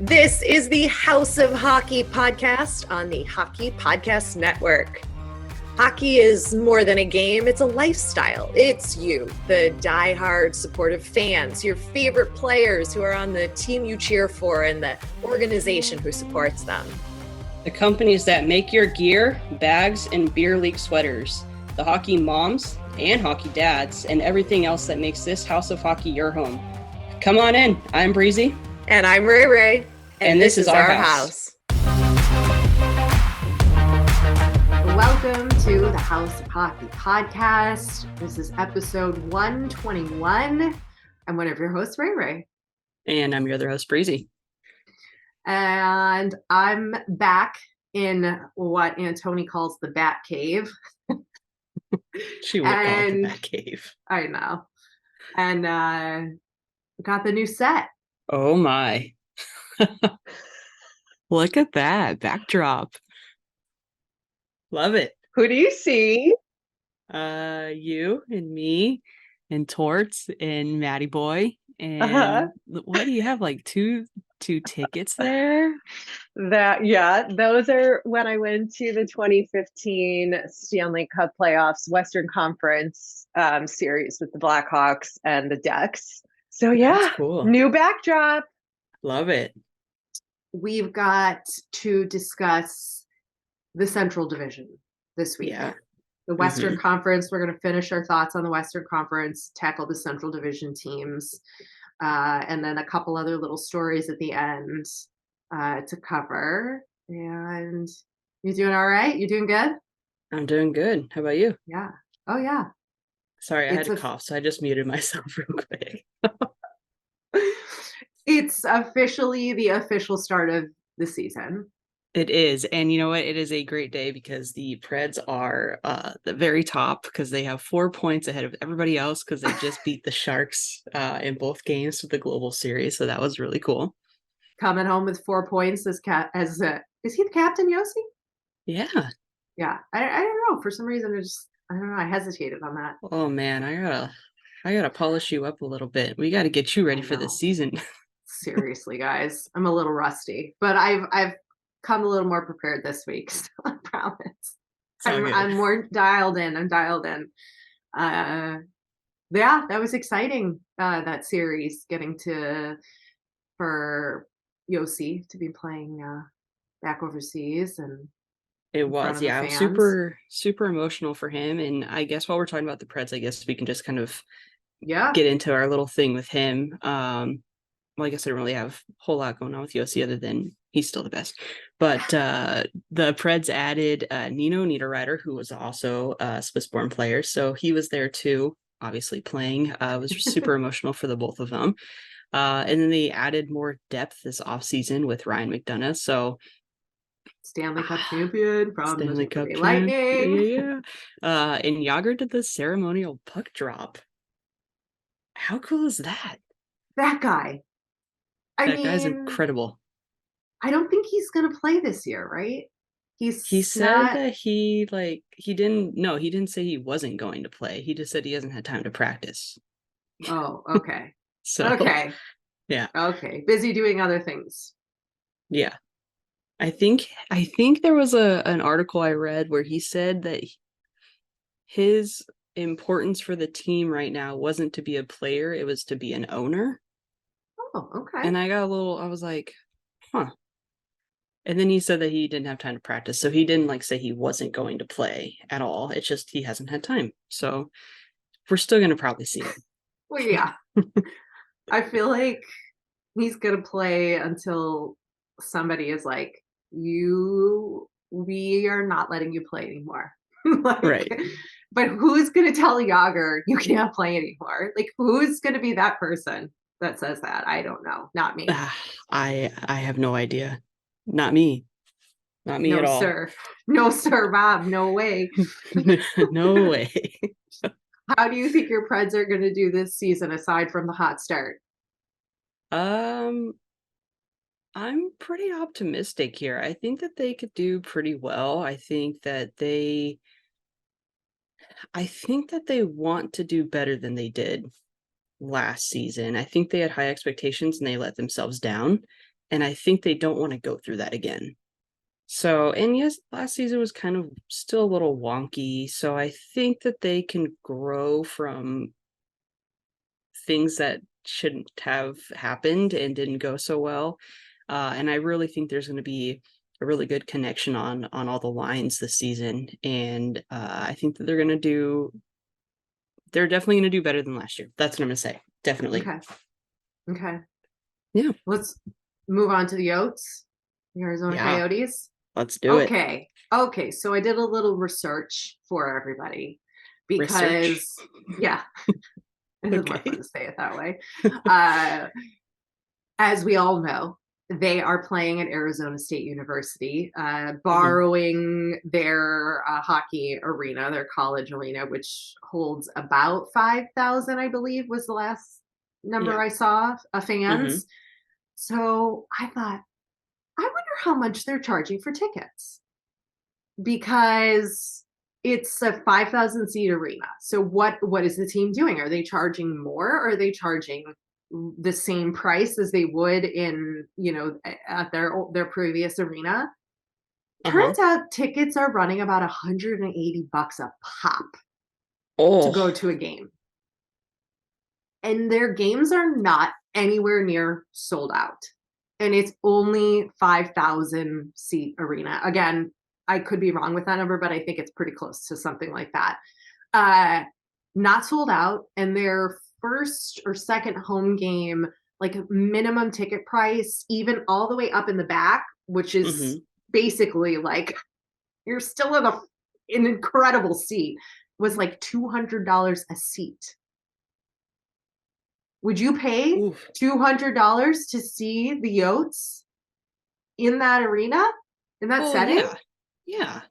This is the House of Hockey podcast on the Hockey Podcast Network. Hockey is more than a game, it's a lifestyle. It's you, the diehard supportive fans, your favorite players who are on the team you cheer for, and the organization who supports them. The companies that make your gear, bags, and beer league sweaters. The hockey moms and hockey dads, and everything else that makes this House of Hockey your home. Come on in. I'm Breezy. And I'm Rae. And this is our house. Welcome to the House of Hockey podcast. This is episode 121. I'm one of your hosts, Rae. And I'm your other host, Breezy. And I'm back in what Antoni calls the Bat Cave. She would call it the Bat Cave. I know. And got the new set. Oh my. Look at that backdrop. Love it. Who do you see? You and me and Torts and Matty Boy. And what do you have, like two tickets there? Those are when I went to the 2015 Stanley Cup playoffs Western Conference series with the Blackhawks and the Ducks. So yeah, that's cool. New backdrop. Love it. We've got to discuss the Central Division this week. Yeah. The Western Conference, we're going to finish our thoughts on the Western Conference, tackle the Central Division teams, and then a couple other little stories at the end to cover. And you doing all right? You doing good? I'm doing good. How about you? Yeah. Oh, yeah. Sorry, I had a cough, so I just muted myself real quick. It's officially the official start of the season. It is. And you know what? It is a great day because the Preds are the very top because they have 4 points ahead of everybody else because they just beat the Sharks in both games of the Global Series. So that was really cool. Coming home with 4 points is he the captain, Yossi? Yeah. Yeah. I don't know. For some reason, I don't know. I hesitated on that. Oh man, I gotta polish you up a little bit. We got to get you ready for this season. Seriously, guys, I'm a little rusty, but I've come a little more prepared this week. So I promise. I'm more dialed in. I'm dialed in. Yeah, that was exciting. That series getting for Yossi to be playing back overseas and. It was, yeah. Super, super emotional for him. And I guess while we're talking about the Preds, I guess we can just kind of get into our little thing with him. Well, I guess I don't really have a whole lot going on with Yossi other than he's still the best. But the Preds added Nino Niederreiter, who was also a Swiss-born player. So he was there too, obviously playing. It was super emotional for the both of them. And then they added more depth this offseason with Ryan McDonough. So Stanley Cup champion from Stanley Cup Lightning. Yeah. And Jágr did the ceremonial puck drop. How cool is that? That guy. That guy's incredible. I don't think he's gonna play this year, right? He said that he didn't say he wasn't going to play. He just said he hasn't had time to practice. Oh, okay. Okay. Yeah. Okay. Busy doing other things. Yeah. I think there was an article I read where he said that his importance for the team right now wasn't to be a player, it was to be an owner. Oh, okay. And I was like, huh. And then he said that he didn't have time to practice. So he didn't say he wasn't going to play at all. It's just he hasn't had time. So we're still going to probably see him. Well, yeah. I feel like he's going to play until somebody is like, we are not letting you play anymore. Right. But who's going to tell Jágr you can't play anymore? Who's going to be that person that says that? I don't know. Not me. I have no idea. Not me. Not me at all. No, sir, Bob. No way. No way. How do you think your Preds are going to do this season aside from the hot start? I'm pretty optimistic here. I think that they could do pretty well. I think that they want to do better than they did last season. I think they had high expectations and they let themselves down. And I think they don't want to go through that again. So, and yes, last season was kind of still a little wonky. So I think that they can grow from things that shouldn't have happened and didn't go so well. And I really think there's going to be a really good connection on all the lines this season. And I think that they're definitely going to do better than last year. That's what I'm going to say. Definitely. Okay. Yeah. Let's move on to the Yotes, the Arizona Coyotes. Let's do it. Okay. So I did a little research for everybody because, it's more fun to say it that way. As we all know, they are playing at Arizona State University, borrowing their hockey arena, their college arena, which holds about 5,000, I believe, was the last number I saw of fans. So I thought, I wonder how much they're charging for tickets, because it's a 5,000 seat arena. So what is the team doing? Are they charging more, or are they charging the same price as they would in, at their previous arena? Turns out tickets are running about $180 a pop to go to a game. And their games are not anywhere near sold out. And it's only 5,000 seat arena. Again, I could be wrong with that number, but I think it's pretty close to something like that. Not sold out. And their first or second home game, like minimum ticket price, even all the way up in the back, which is basically like you're still in an incredible seat, was like $200 a seat. Would you pay $200 to see the Yotes in that arena, in that setting? Yeah.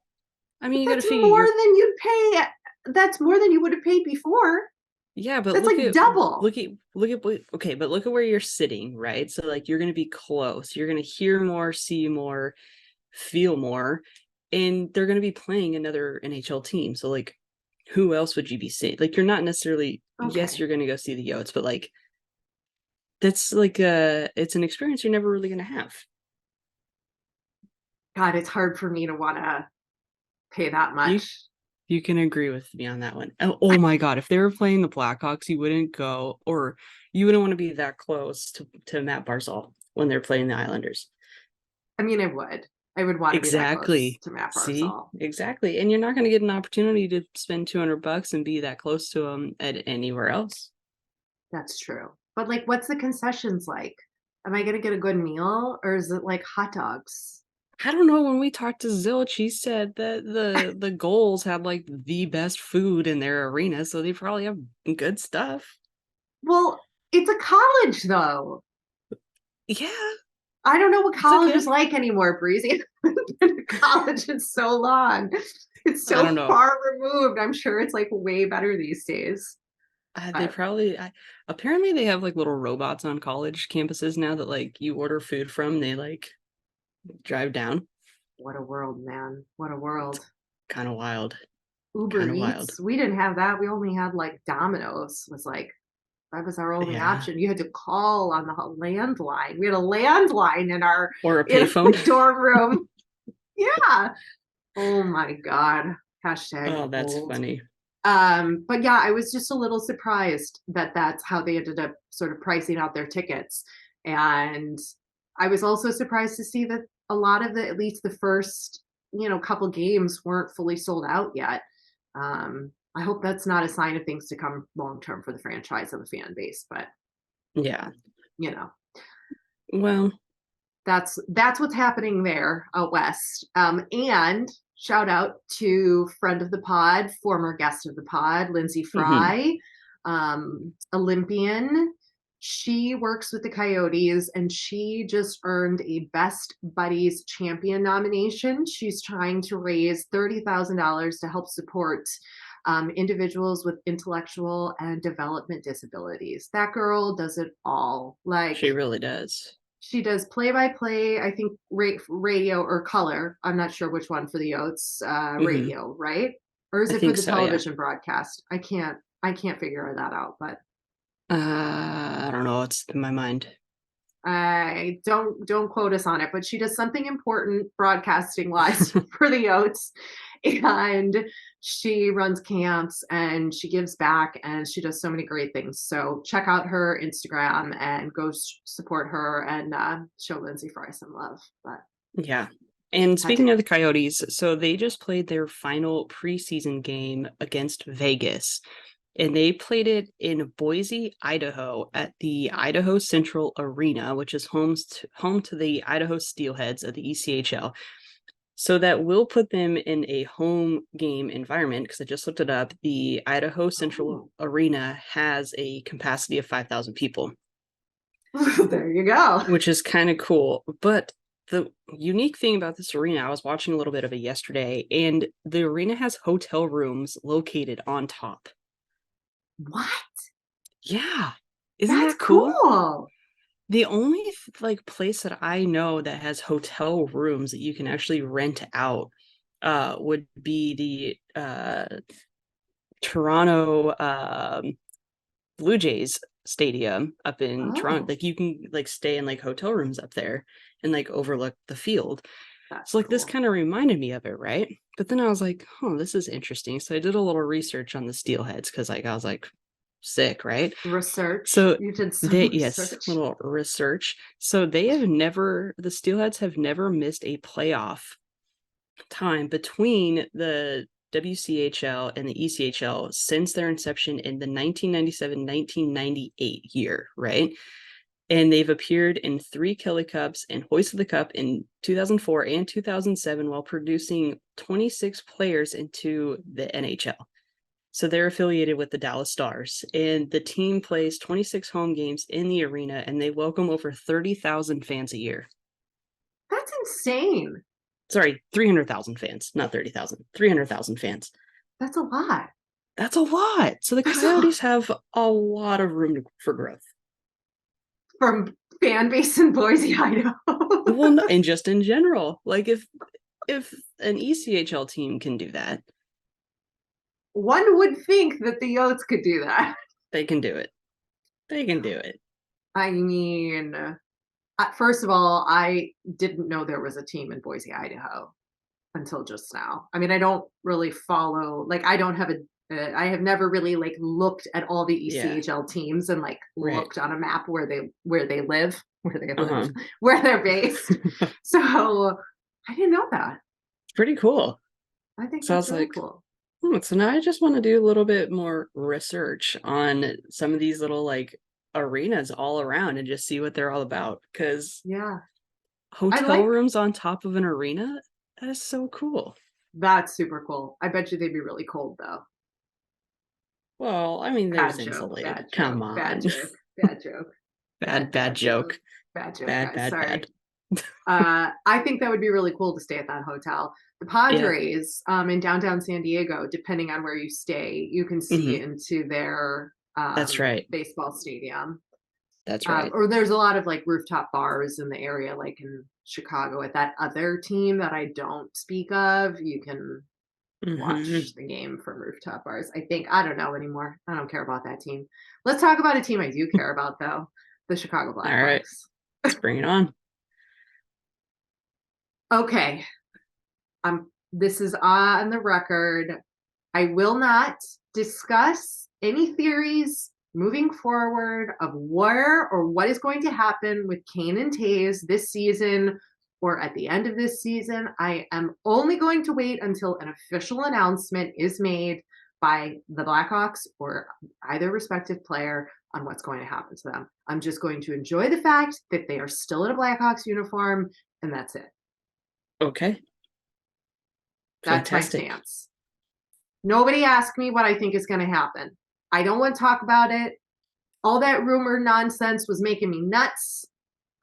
I mean, that's more than you'd pay. That's more than you would have paid before. Yeah, but that's like double. Look at where you're sitting, right? So like you're going to be close. You're going to hear more, see more, feel more, and they're going to be playing another NHL team. So like, who else would you be seeing? Like, you're not necessarily. Yes, you're going to go see the Yotes, but like, that's like it's an experience you're never really going to have. God, it's hard for me to want to pay that much. You can agree with me on that one. Oh my God, if they were playing the Blackhawks, you wouldn't go, or you wouldn't want to be that close to Matt Barzal when they're playing the Islanders. I mean, I would want to be that close to Matt Barzal. See? Exactly. And you're not going to get an opportunity to spend $200 and be that close to him at anywhere else. That's true. But like, what's the concessions like? Am I going to get a good meal, or is it like hot dogs? I don't know. When we talked to Zilch, he said that the Goals had like the best food in their arena, so they probably have good stuff. Well, it's a college, though. Yeah. I don't know what college is like anymore, Breezy. College is so long. It's so far removed. I'm sure it's like way better these days. They probably apparently they have like little robots on college campuses now that like you order food from, they like drive down. What a world, man. What a world. Kind of wild. Uber Eats. We didn't have that. We only had like Domino's. That was our only option. You had to call on the landline. We had a landline in our dorm room. Yeah. Oh my God. Hashtag. Oh, that's funny. But yeah, I was just a little surprised that that's how they ended up sort of pricing out their tickets. And I was also surprised to see that a lot of at least the first, couple games weren't fully sold out yet. I hope that's not a sign of things to come long-term for the franchise and the fan base, but yeah, well, that's what's happening there out west. And shout out to friend of the pod, former guest of the pod, Lindsay Fry, Olympian. She works with the Coyotes, and she just earned a Best Buddies Champion nomination. She's trying to raise $30,000 to help support individuals with intellectual and development disabilities. That girl does it all. Like, she really does. She does play-by-play, I think, radio or color. I'm not sure which one for the Yotes. Radio, right? Or is it for the television broadcast? I can't figure that out, but I don't know. It's in my mind. I don't quote us on it, but she does something important broadcasting wise for the Yotes, and she runs camps and she gives back and she does so many great things. So check out her Instagram and go support her and show Lindsay Fry some love. But yeah. And speaking of the Coyotes, so they just played their final preseason game against Vegas, and they played it in Boise, Idaho at the Idaho Central Arena, which is home to the Idaho Steelheads of the ECHL. So that will put them in a home game environment, because I just looked it up. The Idaho Central Arena has a capacity of 5,000 people. There you go. Which is kind of cool. But the unique thing about this arena, I was watching a little bit of it yesterday, and the arena has hotel rooms located on top. What? Yeah. Isn't that cool? The only place that I know that has hotel rooms that you can actually rent out would be the Toronto Blue Jays stadium up in Toronto. Like you can stay in hotel rooms up there and overlook the field. So cool. This kind of reminded me of it, right? But then I was like, oh, this is interesting. So I did a little research on the Steelheads, because I was sick, right? Research. So you did some research. Yes, little research. So the Steelheads have never missed a playoff time between the WCHL and the ECHL since their inception in the 1997-1998 year, right? And they've appeared in 3 Kelly Cups and hoisted the cup in 2004 and 2007 while producing 26 players into the NHL. So they're affiliated with the Dallas Stars, and the team plays 26 home games in the arena, and they welcome over 30,000 fans a year. That's insane. Sorry, 300,000 fans, not 30,000. 300,000 fans. That's a lot. That's a lot. So the Coyotes have a lot of room for growth. From fan base in Boise, Idaho. Well, and just in general, if an ECHL team can do that, one would think that the Yotes could do that. They can do it. They can do it. I mean, first of all, I didn't know there was a team in Boise, Idaho until just now. I mean, I don't really follow, I don't have I have never really looked at all the ECHL teams and looked on a map where they live, where they're based. So I didn't know that. It's pretty cool. I think that's really cool. So now I just want to do a little bit more research on some of these little arenas all around and just see what they're all about. Because hotel rooms on top of an arena, that is so cool. That's super cool. I bet you they'd be really cold though. Well, I mean, there's insulated. Come on. Bad joke. Bad joke. Bad joke. Bad joke. Bad. I think that would be really cool to stay at that hotel. The Padres in downtown San Diego, depending on where you stay, you can see into their that's right. baseball stadium. That's right. Or there's a lot of rooftop bars in the area, like in Chicago at that other team that I don't speak of. You can watch the game from rooftop bars. I don't know anymore. I don't care about that team. Let's talk about a team I do care about though, the Chicago Blackhawks. All right. Let's bring it on. Okay. This is on the record. I will not discuss any theories moving forward of where or what is going to happen with Kane and Toews this season or at the end of this season. I am only going to wait until an official announcement is made by the Blackhawks or either respective player on what's going to happen to them. I'm just going to enjoy the fact that they are still in a Blackhawks uniform, and that's it. Okay. That's fantastic. My stance. Nobody asked me what I think is going to happen. I don't want to talk about it. All that rumor nonsense was making me nuts.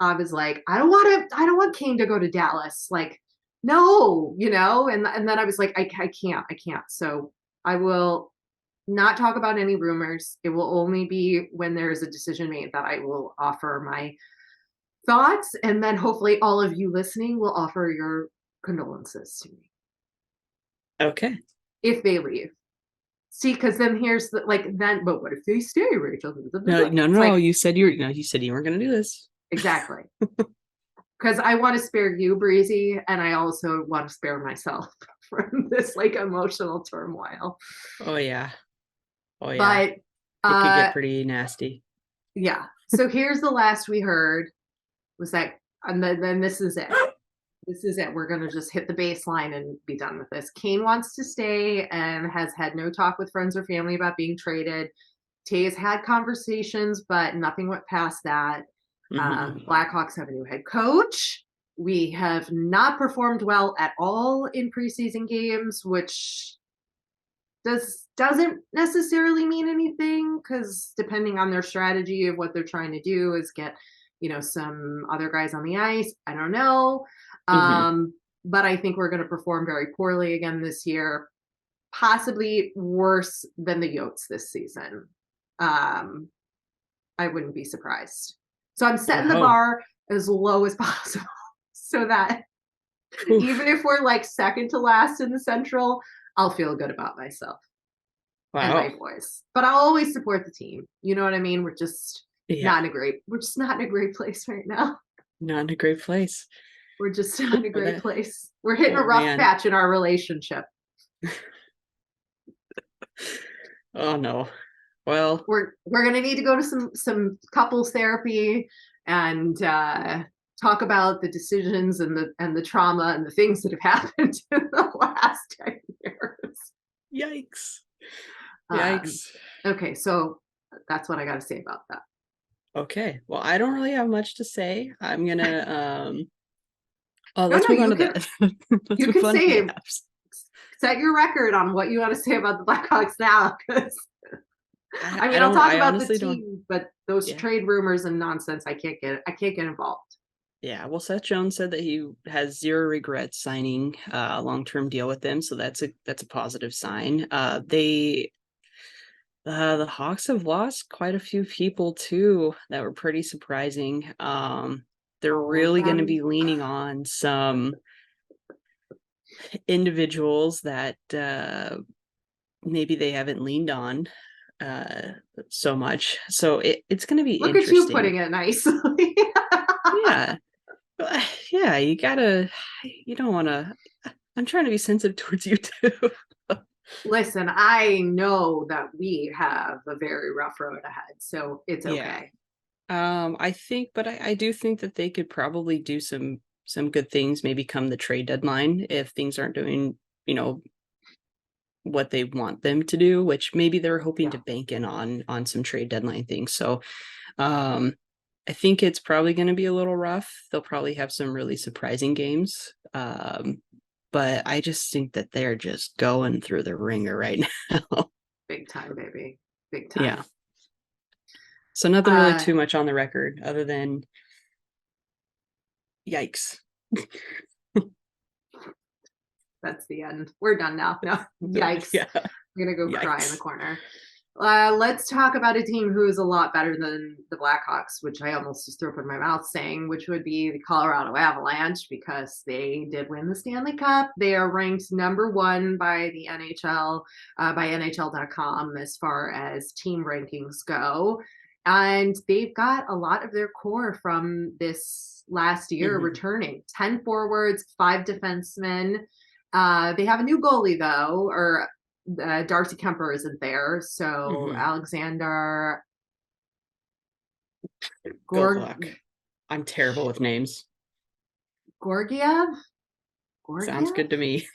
I was like, I don't want Kane to go to Dallas. No, and then I was like, I can't. So I will not talk about any rumors. It will only be when there is a decision made that I will offer my thoughts. And then hopefully all of you listening will offer your condolences to me. Okay. If they leave. See, because then here's the but what if they stay, Rachel? No. You said you weren't going to do this. Exactly. Because I want to spare you, Breezy, and I also want to spare myself from this like emotional turmoil. Oh yeah. But it could get pretty nasty. Yeah. So here's the last we heard was that, and then this is it. This is it. We're going to just hit the baseline and be done with this. Kane wants to stay and has had no talk with friends or family about being traded. Toews had conversations, but nothing went past that. Blackhawks have a new head coach. We have not performed well at all in preseason games, which doesn't necessarily mean anything, because depending on their strategy of what they're trying to do is get, some other guys on the ice. I don't know. But I think we're going to perform very poorly again this year, possibly worse than the Yotes this season. I wouldn't be surprised. So I'm setting the bar as low as possible so that even if we're like second to last in the Central, I'll feel good about myself and my boys. But I'll always support the team. You know what I mean? We're just not in a great place right now. Not in a great place. We're just not in a great place. We're hitting a rough patch in our relationship. Oh no. Well, we're gonna need to go to some couples therapy and talk about the decisions and the trauma and the things that have happened in the last 10 years. Yikes. Okay, so that's what I got to say about that. Okay, well, I don't really have much to say. I'm gonna let's move on to that. You can say set your record on what you want to say about the Blackhawks now, because I'll talk about the team, but those trade rumors and nonsense, I can't get involved. Yeah, well, Seth Jones said that he has zero regrets signing a long-term deal with them, so that's a positive sign. The Hawks have lost quite a few people too that were pretty surprising. They're really going to be leaning on some individuals that maybe they haven't leaned on so much. So it's going to be interesting. Look at you putting it nicely. Yeah, you don't want to. I'm trying to be sensitive towards you too. Listen, I know that we have a very rough road ahead, so it's okay. I think, but I do think that they could probably do some good things, maybe come the trade deadline, if things aren't doing, what they want them to do, which maybe they're hoping to bank in on some trade deadline things. So, I think it's probably going to be a little rough. They'll probably have some really surprising games. But I just think that they're just going through the ringer right now. Big time, baby. Big time. Yeah. So nothing really too much on the record other than yikes. That's the end. We're done now. No, yikes. Yeah. I'm going to go cry in the corner. Let's talk about a team who is a lot better than the Blackhawks, which I almost just threw up in my mouth saying, which would be the Colorado Avalanche, because they did win the Stanley Cup. They are ranked number 1 by the NHL, by NHL.com, as far as team rankings go. And they've got a lot of their core from this last year returning. 10 forwards, 5 defensemen. They have a new goalie, though, or Darcy Kemper isn't there, so Alexander I'm terrible with names. Gorgiev? Sounds good to me.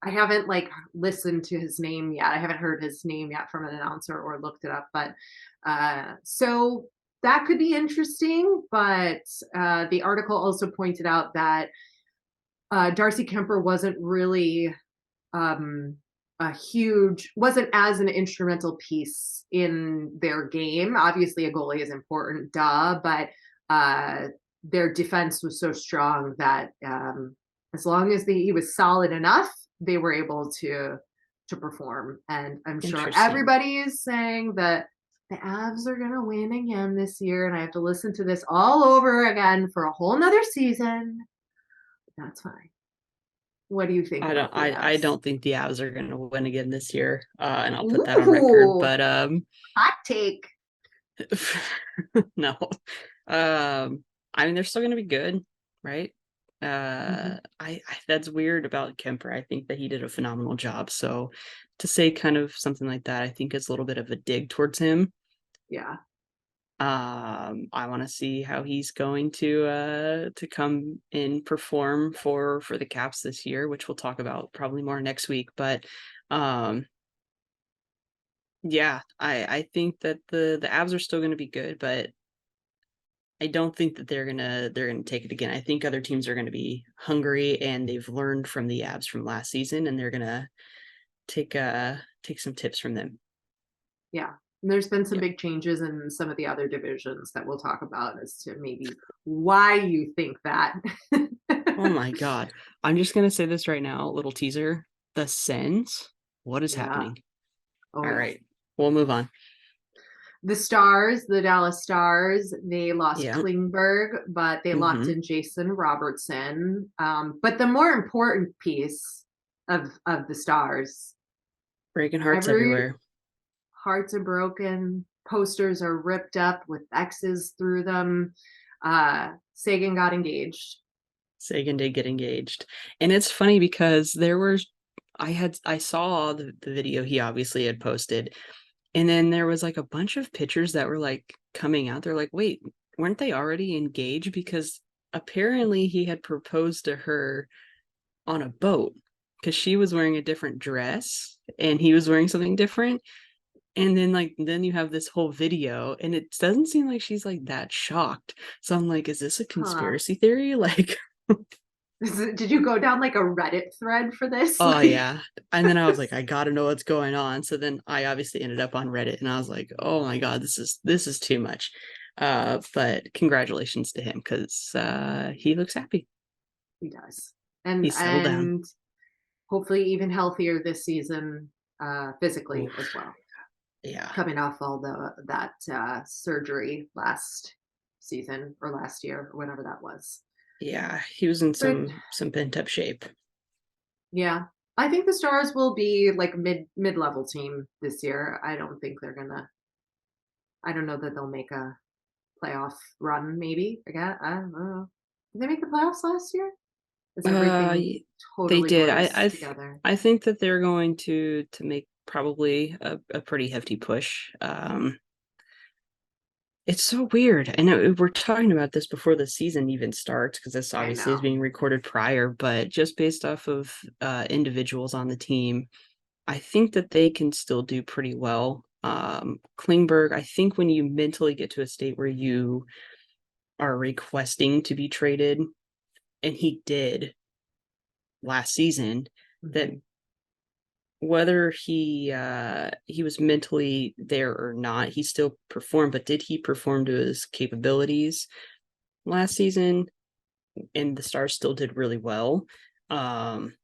I haven't listened to his name yet. I haven't heard his name yet from an announcer or looked it up, but so that could be interesting. But the article also pointed out that Darcy Kemper wasn't really wasn't as an instrumental piece in their game. Obviously a goalie is important, but their defense was so strong that as long as he was solid enough, they were able to perform. And I'm sure everybody is saying that the Avs are going to win again this year, and I have to listen to this all over again for a whole nother season. That's fine. What do you think? I don't think the Avs are going to win again this year, and I'll put that on record. But hot take. No, I mean, they're still going to be good, right? Mhm. I that's weird about Kemper. I think that he did a phenomenal job. So to say kind of something like that, I think is a little bit of a dig towards him. Yeah. I want to see how he's going to come and perform for the Caps this year, which we'll talk about probably more next week. But um, yeah, I think that the Avs are still going to be good, but I don't think that they're gonna take it again. I think other teams are gonna be hungry and they've learned from the Avs from last season, and they're gonna take some tips from them. Yeah. There's been some Yeah. big changes in some of the other divisions that we'll talk about as to maybe why you think that. Oh my god. I'm just gonna say this right now, little teaser. The Sens? What is Yeah. happening? Oh, All yeah. right. We'll move on. The Stars, the Dallas Stars, they lost Yeah. Klingberg, but they locked Mm-hmm. in Jason Robertson. But the more important piece of the Stars, Breaking hearts every everywhere. hearts are broken, posters are ripped up with X's through them. Sagan got engaged. Sagan did get engaged. And it's funny because I saw the video he obviously had posted. And then there was like a bunch of pictures that were like coming out. They're like, wait, weren't they already engaged? Because apparently he had proposed to her on a boat because she was wearing a different dress and he was wearing something different. And then you have this whole video and it doesn't seem like she's like that shocked. So I'm like, is this a Huh. conspiracy theory? Like, Did you go down like a Reddit thread for this? oh Like, yeah. And then I was like, I gotta know what's going on. So then I obviously ended up on Reddit and I was like, oh my God, this is too much. But congratulations to him because he looks happy. he does. And He's settled down. hopefully even healthier this season, physically Oof, as well. yeah. Coming off all that surgery last season or last year or whatever that was. Yeah. He was in But some pent up shape. yeah, I think the Stars will be like mid-level team this year. I don't know that they'll make a playoff run. Maybe again. I don't know. Did they make the playoffs last year? Is everything Y- they totally did. blurs together? I think that they're going to make probably a pretty hefty push. It's so weird. I know we're talking about this before the season even starts because this I obviously is know. being recorded prior, but just based off of individuals on the team, I think that they can still do pretty well. Klingberg, I think when you mentally get to a state where you are requesting to be traded, and he did last season, that Mhm. whether he was mentally there or not, he still performed, but did he perform to his capabilities last season? And the Stars still did really well. Um,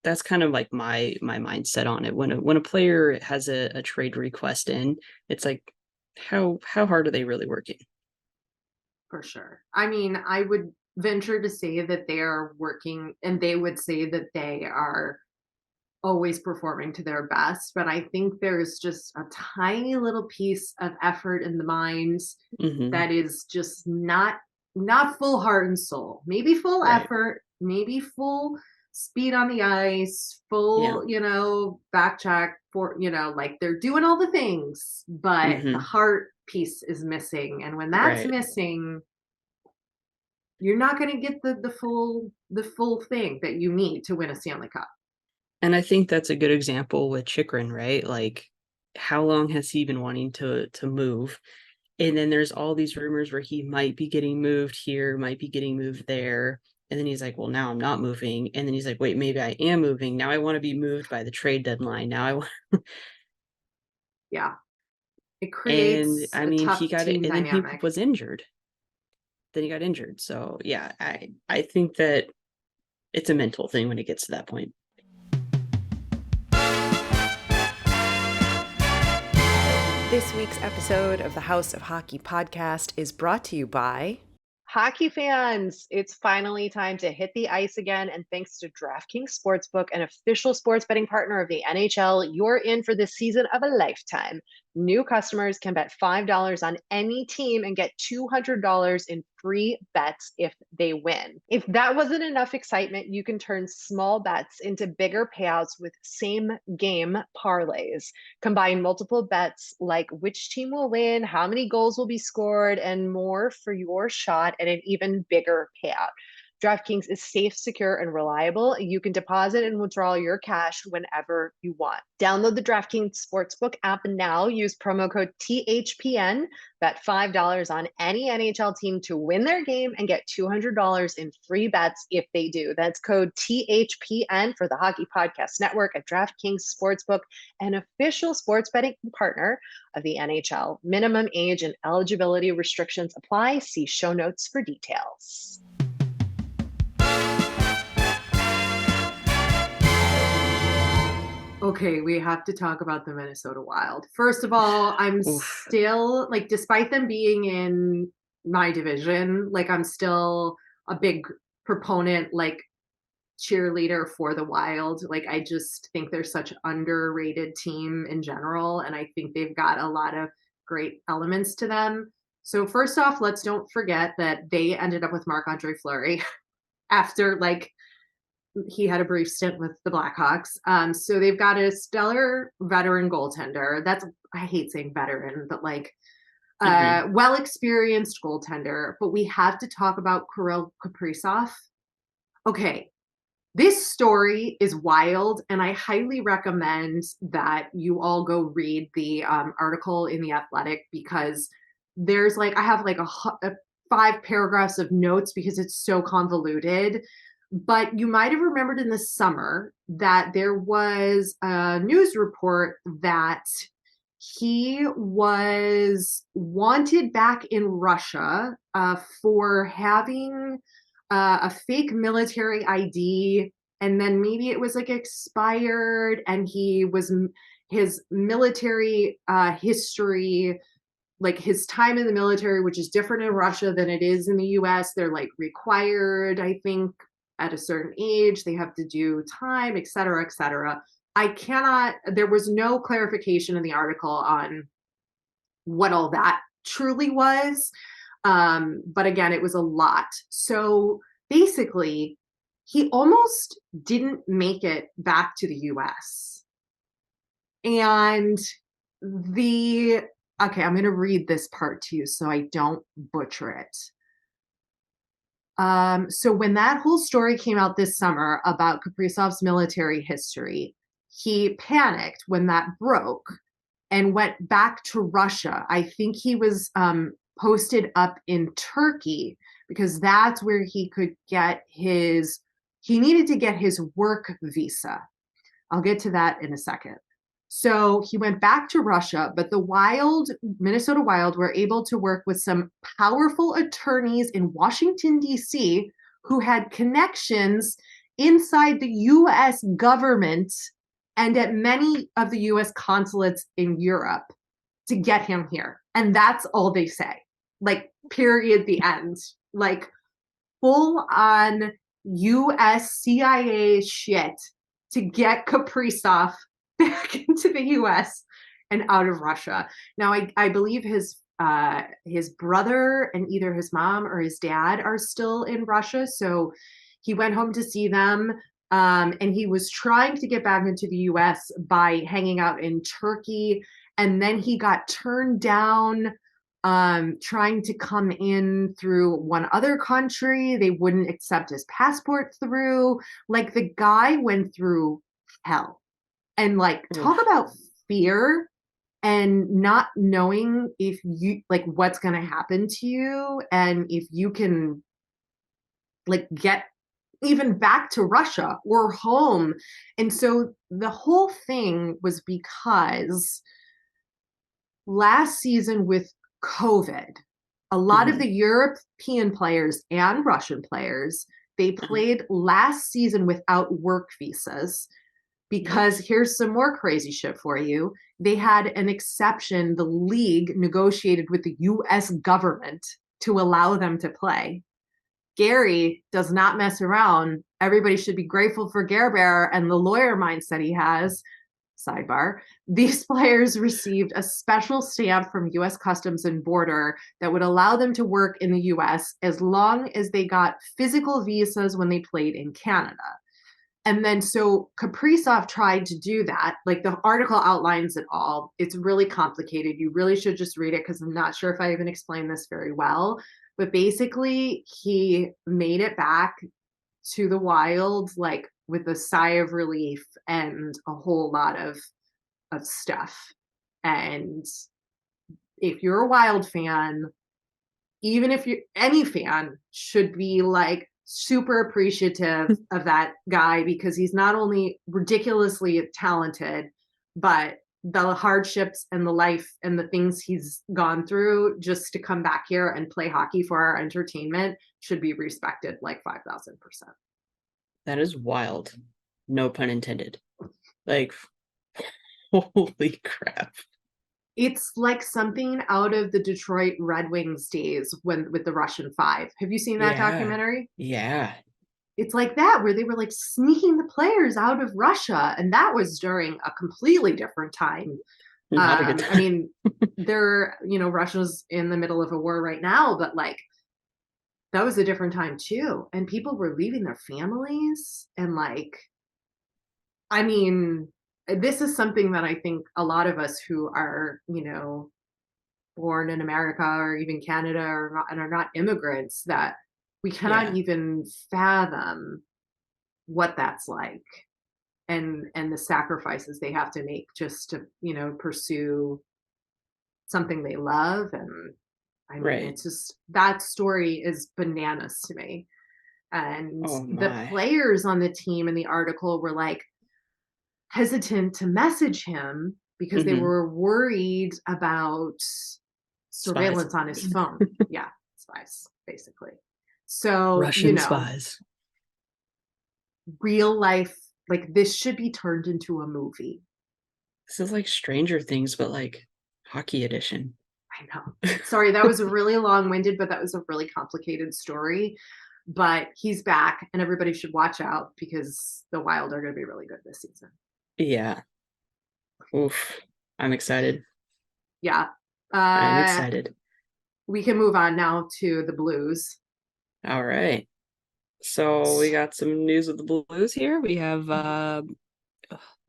that's kind of like my mindset on it. When a player has a trade request in, it's like how hard are they really working? For sure. I mean, I would venture to say that they are working, and they would say that they are always performing to their best. But I think there's just a tiny little piece of effort in the minds Mm-hmm. that is just not full heart and soul. Maybe full Right. effort, maybe full speed on the ice, Yeah. full, back check for, like they're doing all the things, but the Mm-hmm. heart piece is missing. And when that's Right. missing, you're not going to get the full thing that you need to win a Stanley Cup. And I think that's a good example with Chikrin, right? Like, how long has he been wanting to move? And then there's all these rumors where he might be getting moved here, might be getting moved there. And then he's like, well, now I'm not moving. And then he's like, wait, maybe I am moving. Now I want to be moved by the trade deadline. Now I want, Yeah, it and creates I a mean, he tough got it. team And then he dynamic. was injured. Then he got injured. So yeah, I think that it's a mental thing when it gets to that point. This week's episode of the House of Hockey podcast is brought to you by Hockey fans, it's finally time to hit the ice again. And thanks to DraftKings Sportsbook, an official sports betting partner of the NHL, you're in for the season of a lifetime. New customers can bet $5 on any team and get $200 in free bets if they win. If that wasn't enough excitement, you can turn small bets into bigger payouts with same game parlays. Combine multiple bets like which team will win, how many goals will be scored, and more for your shot at an even bigger payout. DraftKings is safe, secure, and reliable. You can deposit and withdraw your cash whenever you want. Download the DraftKings Sportsbook app now. Use promo code THPN. Bet $5 on any NHL team to win their game and get $200 in free bets if they do. That's code THPN for the Hockey Podcast Network at DraftKings Sportsbook, an official sports betting partner of the NHL. Minimum age and eligibility restrictions apply. See show notes for details. Okay, we have to talk about the Minnesota Wild. First of all, I'm still, like, despite them being in my division, like, I'm still a big proponent, like, cheerleader for the Wild. Like, I just think they're such an underrated team in general, and I think they've got a lot of great elements to them. So first off, let's don't forget that they ended up with Marc-Andre Fleury after, like, he had a brief stint with the Blackhawks. So they've got a stellar veteran goaltender. I hate saying veteran, but like well-experienced goaltender. But we have to talk about Kirill Kaprizov. Okay, this story is wild, and I highly recommend that you all go read the article in The Athletic, because there's I have a 5 paragraphs of notes because it's so convoluted. But you might have remembered in the summer that there was a news report that he was wanted back in Russia for having a fake military ID, and then maybe it was expired, and his military history, like his time in the military, which is different in Russia than it is in the US. They're required, I think, at a certain age, they have to do time, et cetera, et cetera. There was no clarification in the article on what all that truly was. But again, it was a lot. So basically, he almost didn't make it back to the US. And okay, I'm going to read this part to you so I don't butcher it. So when that whole story came out this summer about Kaprizov's military history, he panicked when that broke and went back to Russia. I think he was posted up in Turkey because that's where he could get he needed to get his work visa. I'll get to that in a second. So he went back to Russia, but the Minnesota Wild were able to work with some powerful attorneys in Washington, D.C., who had connections inside the U.S. government and at many of the U.S. consulates in Europe to get him here. And that's all they say. Period, the end. Full on U.S. CIA shit to get Kaprizov back into the U.S. and out of Russia. Now, I believe his brother and either his mom or his dad are still in Russia. So he went home to see them. And he was trying to get back into the U.S. by hanging out in Turkey. And then he got turned down trying to come in through one other country. They wouldn't accept his passport through. The guy went through hell. And talk about fear and not knowing if you what's going to happen to you and if you can get even back to Russia or home. And so the whole thing was because last season with COVID, a lot of the European players and Russian players, they played last season without work visas. Because here's some more crazy shit for you. They had an exception the league negotiated with the U.S. government to allow them to play. Gary does not mess around. Everybody should be grateful for Gare Bear and the lawyer mindset he has. sidebar, these players received a special stamp from U.S. Customs and Border that would allow them to work in the U.S. as long as they got physical visas when they played in Canada. And then so Kaprizov tried to do that. Like the article outlines it all. It's really complicated. You really should just read it because I'm not sure if I even explained this very well. But basically, he made it back to the Wild like with a sigh of relief and a whole lot of stuff. And if you're a Wild fan, even if you're any fan, should be like super appreciative of that guy because he's not only ridiculously talented, but the hardships and the life and the things he's gone through just to come back here and play hockey for our entertainment should be respected like 5,000%. That is wild. No pun intended. Like, holy crap. It's like something out of the Detroit Red Wings days with the Russian Five. Have you seen that documentary? Yeah. It's like that where they were like sneaking the players out of Russia. And that was during a completely different time. Not a good time. I mean, Russia's in the middle of a war right now, but like that was a different time too. And people were leaving their families and like, I mean, this is something that I think a lot of us who are, born in America or even Canada and are not immigrants, that we cannot even fathom what that's like and the sacrifices they have to make just to, pursue something they love. And I mean, it's just, that story is bananas to me. And the players on the team in the article were like hesitant to message him because they were worried about surveillance on his phone. Yeah, spies, basically. So, Russian spies. Real life, like this should be turned into a movie. This is like Stranger Things, but like hockey edition. I know. Sorry, that was really long-winded, but that was a really complicated story. But he's back, and everybody should watch out because the Wild are going to be really good this season. Yeah. Oof. I'm excited. Yeah. I'm excited. We can move on now to the Blues. All right. So we got some news of the Blues here. We have, let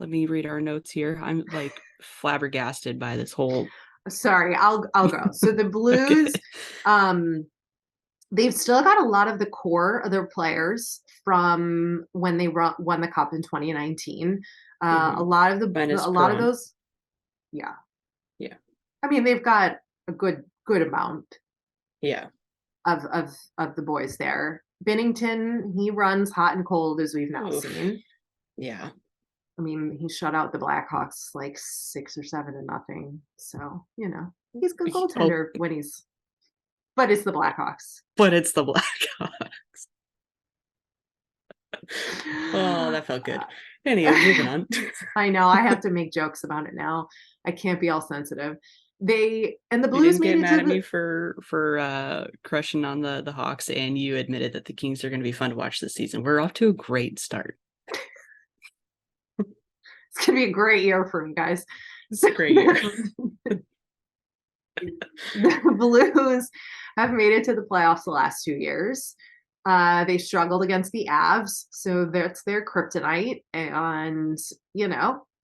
me read our notes here. I'm like flabbergasted by this whole. Sorry, I'll go. So the Blues, they've still got a lot of the core of their players from when they won the Cup in 2019. A lot of those, yeah. I mean, they've got a good amount. Yeah. Of the boys there. Binnington, he runs hot and cold as we've now seen. Yeah. I mean, he shut out the Blackhawks like 6 or 7-0. So, he's a good goaltender when he's. But it's the Blackhawks. Oh, that felt good. Anyway, moving on. I know. I have to make jokes about it now. I can't be all sensitive. The Blues made it mad at me for crushing on the Hawks, and you admitted that the Kings are going to be fun to watch this season. We're off to a great start. It's going to be a great year for you guys. Great year. The Blues have made it to the playoffs the last 2 years. They struggled against the Avs, so that's their kryptonite. And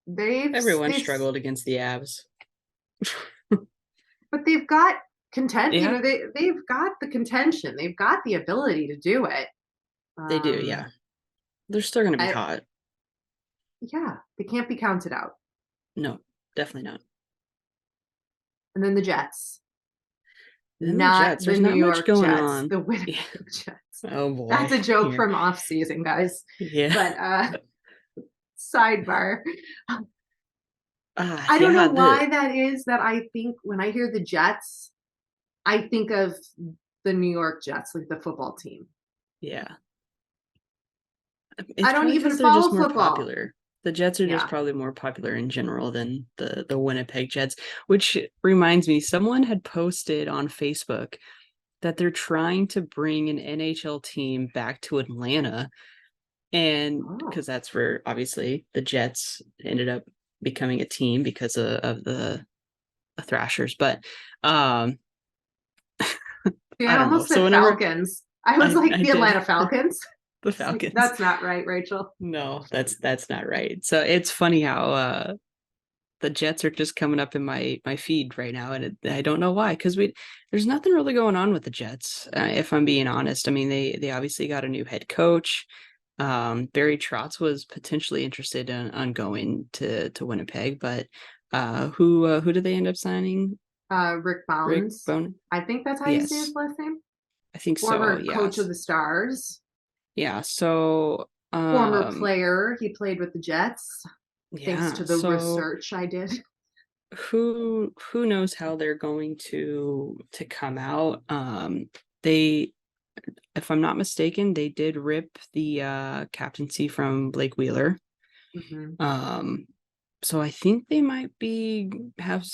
everyone struggled against the Avs. But they've got contention. They've got the contention. They've got the ability to do it. They do, yeah. They're still going to be hot. Yeah, they can't be counted out. No, definitely not. And then the Jets. There's not New York much going Jets, on. The Winnipeg Jets. Oh boy, that's a joke from off season, guys. Yeah. But sidebar. I don't know why that is. That I think when I hear the Jets, I think of the New York Jets, like the football team. Yeah. I don't even follow football. More popular. The Jets are just probably more popular in general than the Winnipeg Jets, which reminds me, someone had posted on Facebook that they're trying to bring an NHL team back to Atlanta. And because that's where obviously the Jets ended up becoming a team because of the Thrashers. But I don't know. Almost So said whenever Falcons. I was like, I the did Atlanta Falcons. the Like, Falcons. that's not right, Rachel. No, that's not right. So it's funny how the Jets are just coming up in my feed right now, and I don't know why, because there's nothing really going on with the Jets, if I'm being honest. I mean, they obviously got a new head coach. Barry Trotz was potentially interested on going to Winnipeg, but who did they end up signing? Rick Rick Bowness. Bone. I think that's how you say his Yes, last name. I think so. Former coach Yes. of the Stars. Yeah. So Former player. He played with the Jets. Thanks yeah. to the So research I did. who knows how they're going to come out. They, if I'm not mistaken, they did rip the captaincy from Blake Wheeler. So I think they might have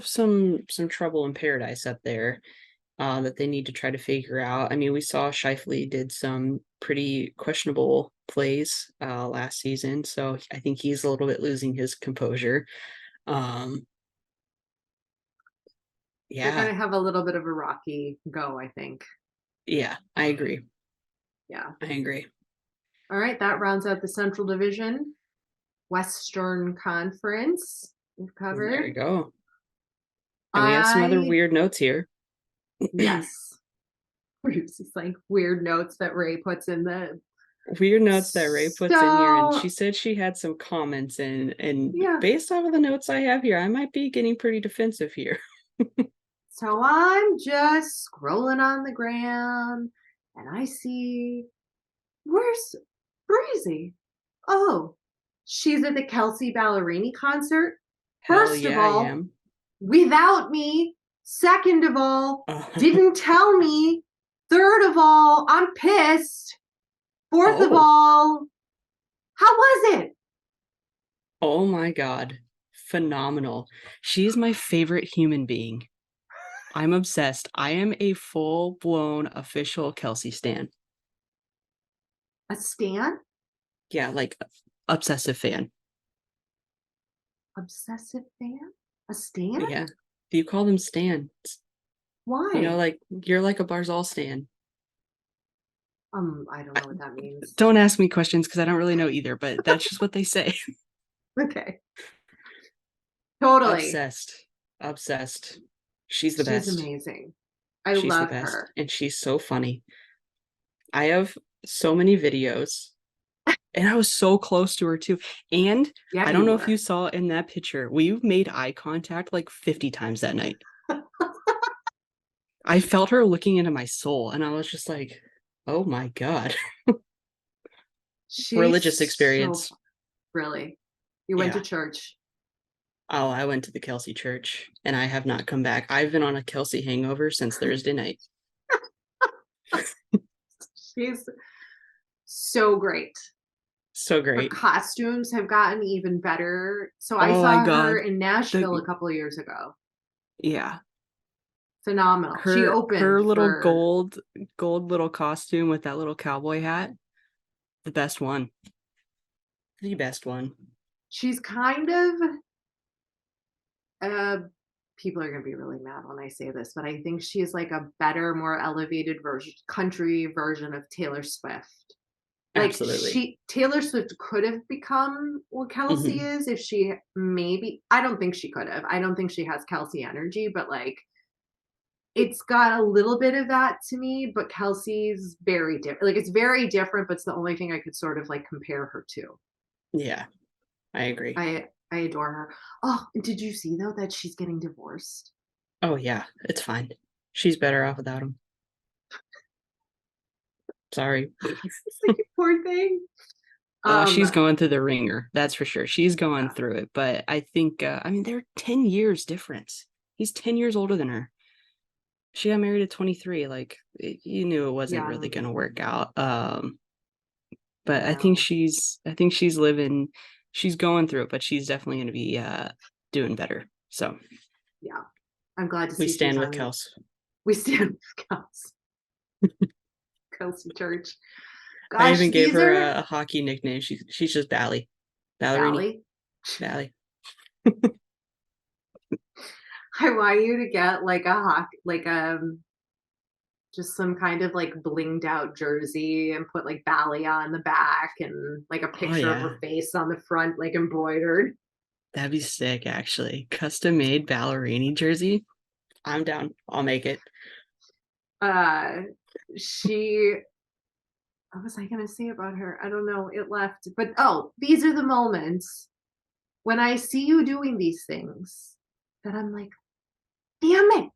some trouble in paradise up there that they need to try to figure out. I mean, we saw Scheifele did some pretty questionable plays last season, so I think he's a little bit losing his composure. They're going Yeah. to have a little bit of a rocky go, I think. Yeah, I agree. Yeah. I agree. All right, that rounds out the Central Division. Western Conference we've covered. There we go. And we have some other weird notes here. Yes. It's like weird notes that Rae puts in the weird notes that Rae puts in here, and she said she had some comments, and based off of the notes I have here, I might be getting pretty defensive here. So I'm just scrolling on the gram, and I see, where's Breezy? Oh, she's at the Kelsea Ballerini concert. First of all, without me. Second of all, didn't tell me. Third of all, I'm pissed. Fourth of all, how was it? Oh my God. Phenomenal. She's my favorite human being. I'm obsessed. I am a full-blown official Kelsea stan. A stan? Yeah, like obsessive fan. Obsessive fan? A stan? Yeah. Do you call them stans? Why? You know, like you're like a Barzal stan. I don't know what that means. Don't ask me questions because I don't really know either, but that's just what they say. Okay. Totally. Obsessed. She's the best. She's amazing. I love her. And she's so funny. I have so many videos, and I was so close to her too. And I don't know if you saw in that picture, we made eye contact like 50 times that night. I felt her looking into my soul, and I was just like, oh my God. Religious experience. Really? You went to church? Oh, I went to the Kelsea church, and I have not come back. I've been on a Kelsea hangover since Thursday night. She's so great. So great. Her costumes have gotten even better. So I saw her in Nashville a couple of years ago. Yeah. Phenomenal. She opened her little gold little costume with that little cowboy hat. The best one. The best one. She's kind of people are going to be really mad when I say this, but I think she is like a better, more elevated country version of Taylor Swift. Like absolutely. Taylor Swift could have become what Kelsea is if she I don't think she could have. I don't think she has Kelsea energy, but like it's got a little bit of that to me, but Kelsey's very different. Like it's very different, but it's the only thing I could sort of like compare her to. Yeah, I agree. I adore her. Oh, did you see though that she's getting divorced? Oh yeah, it's fine. She's better off without him. Sorry. It's like a poor thing. She's going through the ringer, that's for sure. She's going through it, but I think I mean they're 10 years difference. He's 10 years older than her. She got married at 23. Like you knew it wasn't really going to work out. But I think she's going through it, but she's definitely going to be doing better. So yeah, I'm glad to see. We stand with Kelsey. We stand with Kelsey. Kelsea Church. Gosh, I even gave her a hockey nickname. She's just Ballerini. Valley. I want you to get like just some kind of like blinged out jersey and put like Bally on the back and like a picture of her face on the front, like embroidered. That'd be sick, actually. Custom made Ballerini jersey. I'm down. I'll make it. What was I gonna say about her? I don't know. It left. But these are the moments when I see you doing these things that I'm like, damn it.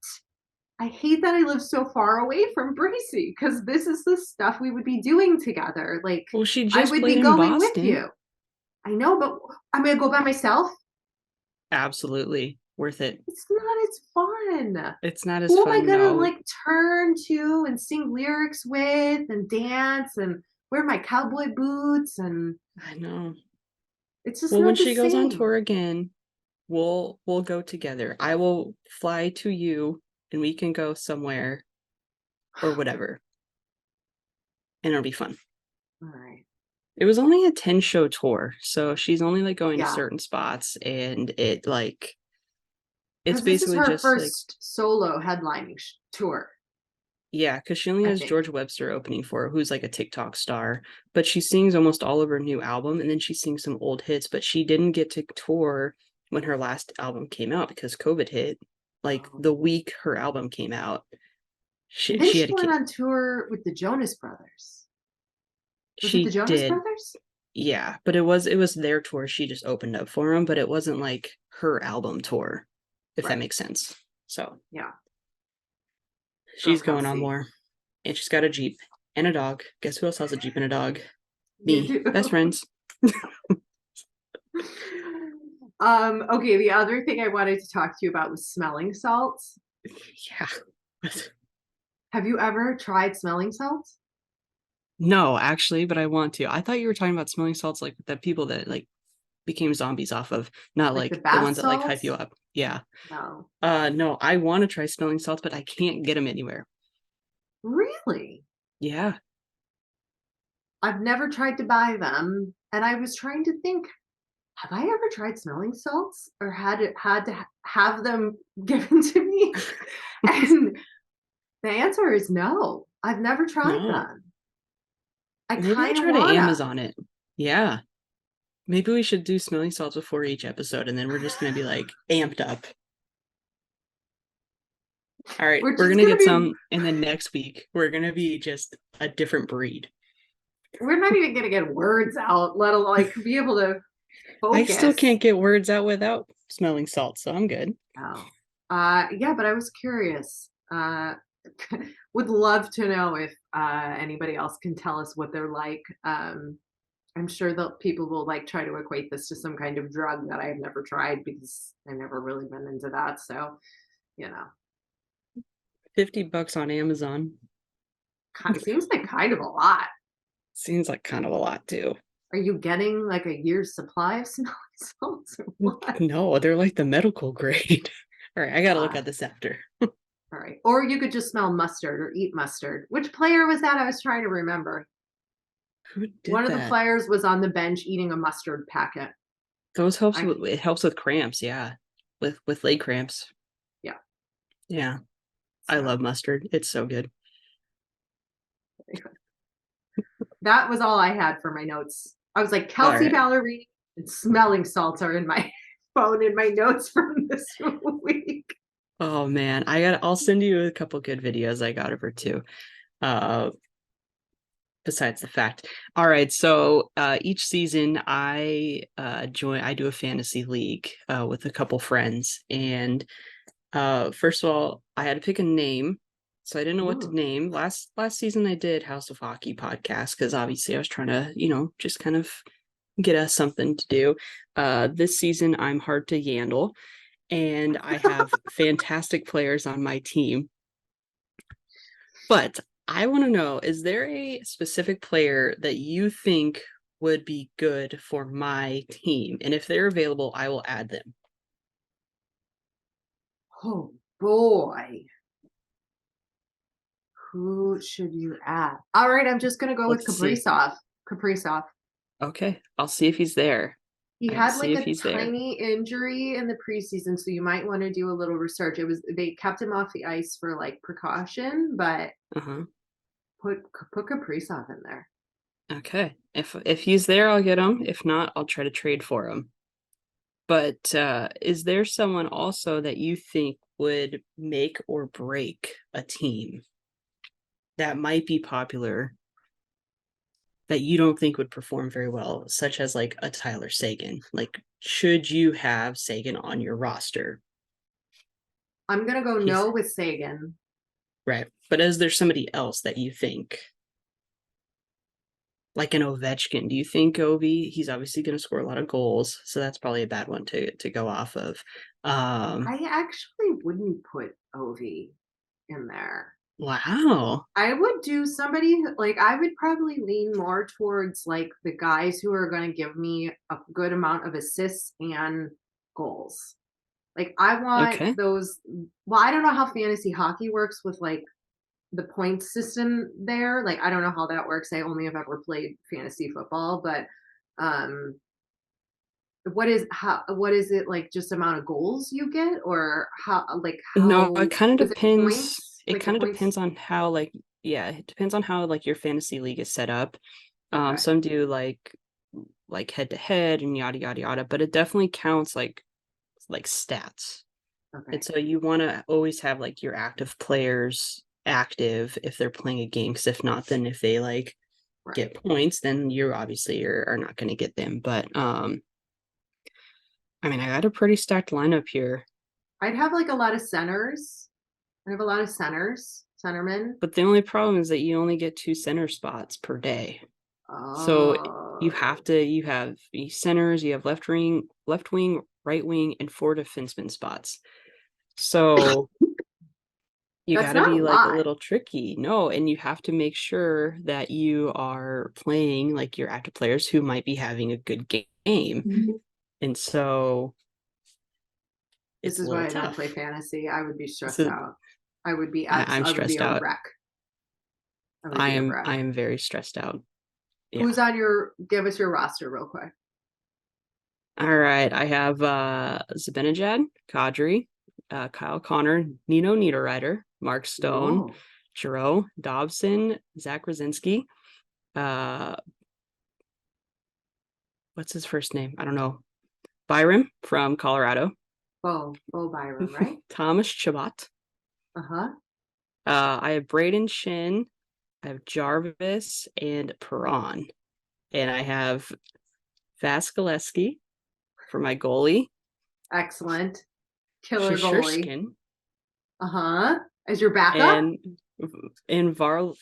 I hate that I live so far away from Breezy because this is the stuff we would be doing together. Like, well, she I just would played be in going with Boston. you. I know, but I'm going to go by myself. Absolutely. Worth it. It's not as fun. It's not as Who fun, am I going to no. like turn to and sing lyrics with and dance and wear my cowboy boots? And I know. it's just Well, not when the she goes on same. tour again, we'll go together. I will fly to you and we can go somewhere or whatever. And it'll be fun. All right. It was only a 10 show tour, so she's only like going to Yeah. certain spots, and it like it's Because this is basically her just first like solo headlining tour. yeah, because she only I has think. George Webster opening for her, who's like a TikTok star, but she sings almost all of her new album, and then she sings some old hits. But she didn't get to tour when her last album came out because COVID hit. Like the week her album came out, And then she she had went to. on tour with the Jonas Brothers. Was it the She Jonas did, Brothers? yeah, but it was their tour. She just opened up for them, but it wasn't like her album tour, if that Right. makes sense. So Yeah. she's Girl going on Kelsea. more, and she's got a Jeep and a dog. Guess who else has a Jeep and a dog? You Me. do. Best friends. Okay, the other thing I wanted to talk to you about was smelling salts. Yeah. Have you ever tried smelling salts? No, actually, but I want to. I thought you were talking about smelling salts like the people that like became zombies off of, not Like the like the bath ones that like hype you salts? up. Yeah. No. No, I want to try smelling salts, but I can't get them anywhere. Really? Yeah. I've never tried to buy them. And I was trying to think, have I ever tried smelling salts or had to have them given to me? And the answer is no. I've never tried No. them. I Maybe I'll kind of try to wanna. Amazon it. Yeah. Maybe we should do smelling salts before each episode, and then we're just gonna be like amped up. All right, We're we're just gonna gonna get be. some, and then next week we're gonna be just a different breed. We're not even gonna get words out, let alone like be able to I still focus. can't get words out without smelling salt, so I'm good. Oh. Yeah, but I was curious. Would love to know if anybody else can tell us what they're like. I'm sure that people will like try to equate this to some kind of drug that I've never tried because I've never really been into that. So, you know, $50 on Amazon. seems like kind of a lot. Seems like kind of a lot too. Are you getting like a year's supply of smelling salts or what? No, they're like the medical grade. All right, I gotta look at this after. All right. Or you could just smell mustard or eat mustard. Which player was that? I was trying to remember. Who did One of the that? players was on the bench eating a mustard packet. Those helps with it helps with cramps, yeah. With leg cramps. Yeah. Yeah. So I love mustard. It's so good. that was all I had for my notes. I was like, All Kelsea right. Ballerini and smelling salts are in my phone in my notes from this week. Oh man, I'll send you a couple good videos I got of her too. Uh besides the fact. All right, so each season I do a fantasy league with a couple friends, and first of all, I had to pick a name, so I didn't know what to Ooh. name. Last season I did House of Hockey podcast because obviously I was trying to, just kind of get us something to do. This season I'm hard to handle, and I have fantastic players on my team. But I want to know, is there a specific player that you think would be good for my team? And if they're available, I will add them. Oh boy. Who should you add? All right, I'm just gonna go with Let's see. Kaprizov. Kaprizov. Okay, I'll see if he's there. He had like a tiny injury in the preseason, so you might want to do a little research. They kept him off the ice for like precaution, but put Kaprizov in there. Okay. If he's there, I'll get him. If not, I'll try to trade for him. But is there someone also that you think would make or break a team that might be popular that you don't think would perform very well, such as like a Tyler Seguin? Like, should you have Seguin on your roster? I'm going to go no with Seguin. Right. But is there somebody else that you think? Like an Ovechkin, do you think Ovi? He's obviously going to score a lot of goals, so that's probably a bad one to go off of. I actually wouldn't put Ovi in there. Wow. I would do somebody like I would probably lean more towards like the guys who are going to give me a good amount of assists and goals. Like I want those. Well, I don't know how fantasy hockey works with like the point system there. Like I don't know how that works. I only have ever played fantasy football, but what is it like, just amount of goals you get, or how no, it kind of depends. It kind of depends on how it depends on how like your fantasy league is set up. Some do like head to head and yada yada yada, but it definitely counts like stats. And so you want to always have like your active players active if they're playing a game, because if not, then if they like get points, then you obviously are not going to get them. But I mean, I got a pretty stacked lineup here. I'd have like a lot of centers. I have a lot of centermen. But the only problem is that you only get 2 center spots per day. So you have centers, you have left wing, right wing, and 4 defenseman spots. So you got to be like a little tricky. No, and you have to make sure that you are playing like your active players who might be having a good game. Mm-hmm. And so this is why I don't play fantasy. I would be stressed out. I would be I'm stressed out. Wreck. I am very stressed out. Yeah. Who's on give us your roster real quick. All right. I have Zibanejad, Kadri, Kyle Connor, Nino Niederreiter, Mark Stone, Giroux, Dobson, Zach Rosinski. What's his first name? I don't know. Byram from Colorado. Bo Byram, right? Thomas Chabot. I have Braden Shin, I have Jarvis and Perron. And I have Vasilevsky for my goalie. Excellent. Killer goalie. As your backup? And Varlamov.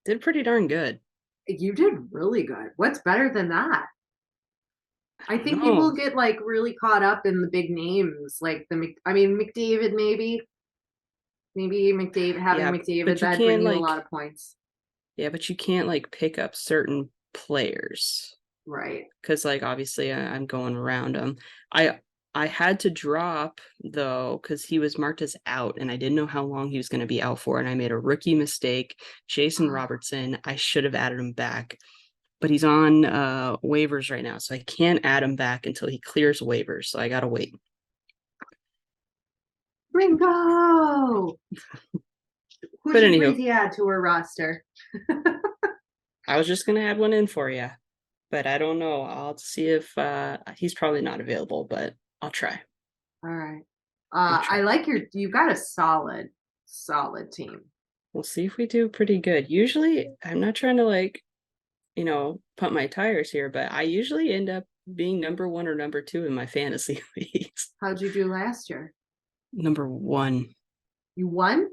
Did pretty darn good. You did really good. What's better than that? I think people get like really caught up in the big names, like McDavid maybe McDavid that'd bring you a lot of points. Yeah, but you can't like pick up certain players, right? Because like obviously I'm going around them. I had to drop though because he was marked as out, and I didn't know how long he was going to be out for, and I made a rookie mistake. Jason Robertson, I should have added him back. But he's on waivers right now, so I can't add him back until he clears waivers. So I gotta wait. Ringo! Who should Breezy add to her roster? I was just gonna add one in for you, but I don't know. I'll see if he's probably not available, but I'll try. All right. I like you got a solid team. We'll see if we do pretty good. Usually, I'm not trying to pump my tires here, but I usually end up being number 1 or number 2 in my fantasy leagues. How'd you do last year? Number 1. You won?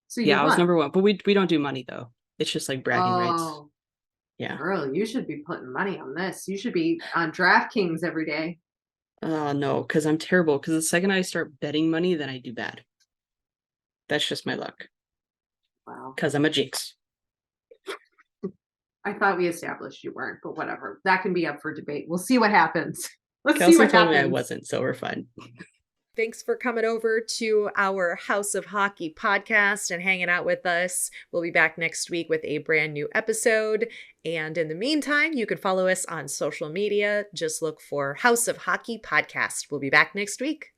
So I was number 1, but we don't do money though. It's just like bragging rights. Yeah. Girl, you should be putting money on this. You should be on DraftKings every day. No, because I'm terrible. Because the second I start betting money, then I do bad. That's just my luck. Wow. Because I'm a jinx. I thought we established you weren't, but whatever. That can be up for debate. We'll see what happens. Kelsea told me I wasn't, so we're fine. Thanks for coming over to our House of Hockey podcast and hanging out with us. We'll be back next week with a brand new episode. And in the meantime, you can follow us on social media. Just look for House of Hockey podcast. We'll be back next week.